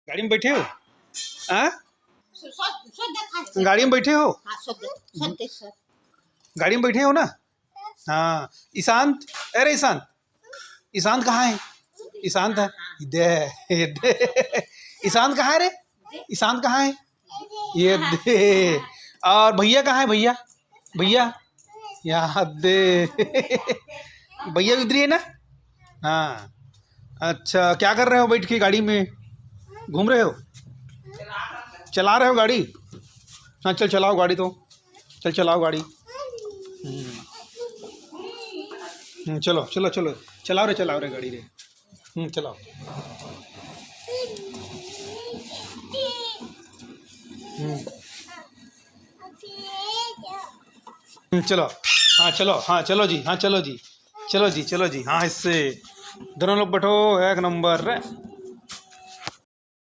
गाड़ी में बैठे हो? हाँ, गाड़ी गाड़ी में बैठे हो? में गाड़ी में बैठे हो ना? हाँ। ईशांत, अरे ईशांत, ईशांत कहाँ है? ईशांत है दे दे। ईशांत कहाँ है रे? ईशांत कहाँ है? ये दे। और भैया कहाँ है? भैया भैया यहाँ दे। भैया इधर ही है ना? हाँ। अच्छा, क्या कर रहे हो बैठ के गाड़ी में? घूम रहे हो? चला रहे हो गाड़ी? हाँ चल चलाओ गाड़ी तो। चल चलाओ गाड़ी। चलो चलो चलो, चलाओ रे गाड़ी रे। चलाओ। चलो। हाँ चलो, हाँ चलो जी, हाँ चलो जी, चलो जी, चलो जी, हाँ इससे दोनों लोग बैठो, एक नंबर रे।